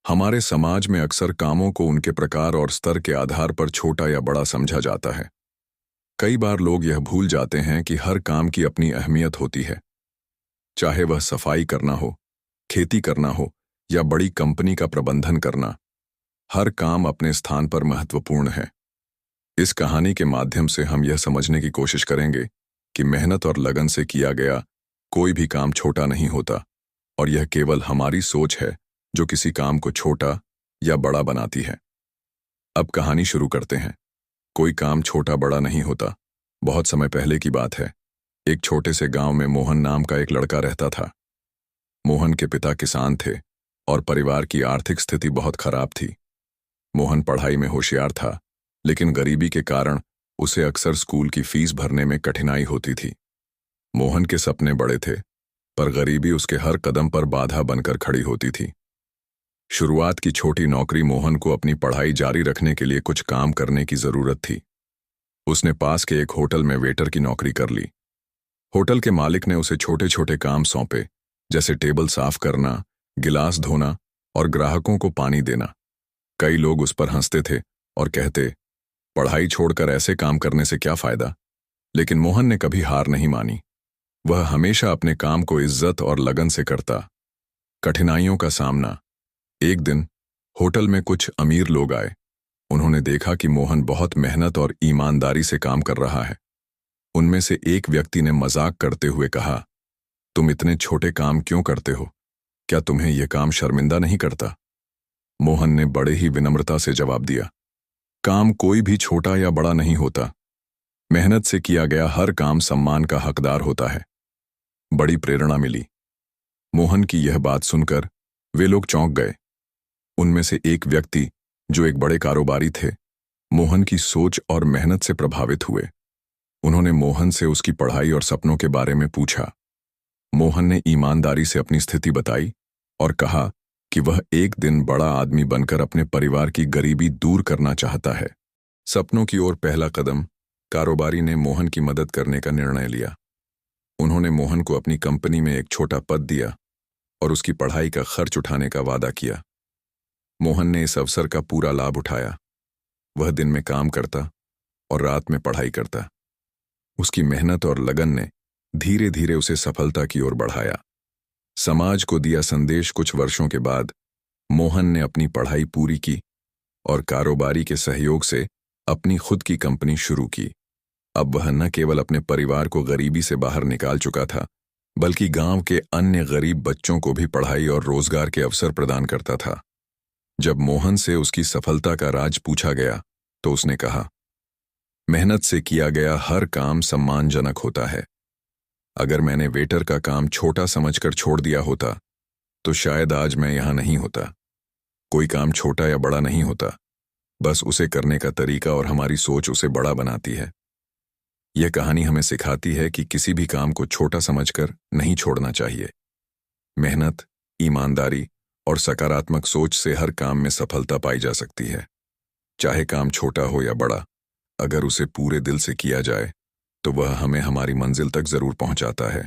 हमारे समाज में अक्सर कामों को उनके प्रकार और स्तर के आधार पर छोटा या बड़ा समझा जाता है। कई बार लोग यह भूल जाते हैं कि हर काम की अपनी अहमियत होती है, चाहे वह सफाई करना हो, खेती करना हो या बड़ी कंपनी का प्रबंधन करना। हर काम अपने स्थान पर महत्वपूर्ण है। इस कहानी के माध्यम से हम यह समझने की कोशिश करेंगे कि मेहनत और लगन से किया गया कोई भी काम छोटा नहीं होता, और यह केवल हमारी सोच है जो किसी काम को छोटा या बड़ा बनाती है। अब कहानी शुरू करते हैं। कोई काम छोटा बड़ा नहीं होता। बहुत समय पहले की बात है। एक छोटे से गांव में मोहन नाम का एक लड़का रहता था। मोहन के पिता किसान थे और परिवार की आर्थिक स्थिति बहुत खराब थी। मोहन पढ़ाई में होशियार था, लेकिन गरीबी के कारण उसे अक्सर स्कूल की फीस भरने में कठिनाई होती थी। मोहन के सपने बड़े थे, पर गरीबी उसके हर कदम पर बाधा बनकर खड़ी होती थी। शुरुआत की छोटी नौकरी मोहन को अपनी पढ़ाई जारी रखने के लिए कुछ काम करने की जरूरत थी। उसने पास के एक होटल में वेटर की नौकरी कर ली। होटल के मालिक ने उसे छोटे छोटे काम सौंपे, जैसे टेबल साफ करना, गिलास धोना और ग्राहकों को पानी देना। कई लोग उस पर हंसते थे और कहते, पढ़ाई छोड़कर ऐसे काम करने से क्या फायदा। लेकिन मोहन ने कभी हार नहीं मानी। वह हमेशा अपने काम को इज्जत और लगन से करता। कठिनाइयों का सामना। एक दिन होटल में कुछ अमीर लोग आए। उन्होंने देखा कि मोहन बहुत मेहनत और ईमानदारी से काम कर रहा है। उनमें से एक व्यक्ति ने मजाक करते हुए कहा, तुम इतने छोटे काम क्यों करते हो? क्या तुम्हें यह काम शर्मिंदा नहीं करता? मोहन ने बड़े ही विनम्रता से जवाब दिया, काम कोई भी छोटा या बड़ा नहीं होता। मेहनत से किया गया हर काम सम्मान का हकदार होता है। बड़ी प्रेरणा मिली। मोहन की यह बात सुनकर वे लोग चौंक गए। उनमें से एक व्यक्ति, जो एक बड़े कारोबारी थे, मोहन की सोच और मेहनत से प्रभावित हुए। उन्होंने मोहन से उसकी पढ़ाई और सपनों के बारे में पूछा। मोहन ने ईमानदारी से अपनी स्थिति बताई और कहा कि वह एक दिन बड़ा आदमी बनकर अपने परिवार की गरीबी दूर करना चाहता है। सपनों की ओर पहला कदम। कारोबारी ने मोहन की मदद करने का निर्णय लिया। उन्होंने मोहन को अपनी कंपनी में एक छोटा पद दिया और उसकी पढ़ाई का खर्च उठाने का वादा किया। मोहन ने इस अवसर का पूरा लाभ उठाया। वह दिन में काम करता और रात में पढ़ाई करता। उसकी मेहनत और लगन ने धीरे धीरे उसे सफलता की ओर बढ़ाया। समाज को दिया संदेश। कुछ वर्षों के बाद मोहन ने अपनी पढ़ाई पूरी की और कारोबारी के सहयोग से अपनी खुद की कंपनी शुरू की। अब वह न केवल अपने परिवार को गरीबी से बाहर निकाल चुका था, बल्कि गांव के अन्य गरीब बच्चों को भी पढ़ाई और रोजगार के अवसर प्रदान करता था। जब मोहन से उसकी सफलता का राज पूछा गया, तो उसने कहा, मेहनत से किया गया हर काम सम्मानजनक होता है। अगर मैंने वेटर का काम छोटा समझकर छोड़ दिया होता, तो शायद आज मैं यहां नहीं होता। कोई काम छोटा या बड़ा नहीं होता, बस उसे करने का तरीका और हमारी सोच उसे बड़ा बनाती है। यह कहानी हमें सिखाती है कि किसी भी काम को छोटा समझकर नहीं छोड़ना चाहिए। मेहनत, ईमानदारी और सकारात्मक सोच से हर काम में सफलता पाई जा सकती है। चाहे काम छोटा हो या बड़ा, अगर उसे पूरे दिल से किया जाए, तो वह हमें हमारी मंजिल तक जरूर पहुंचाता है।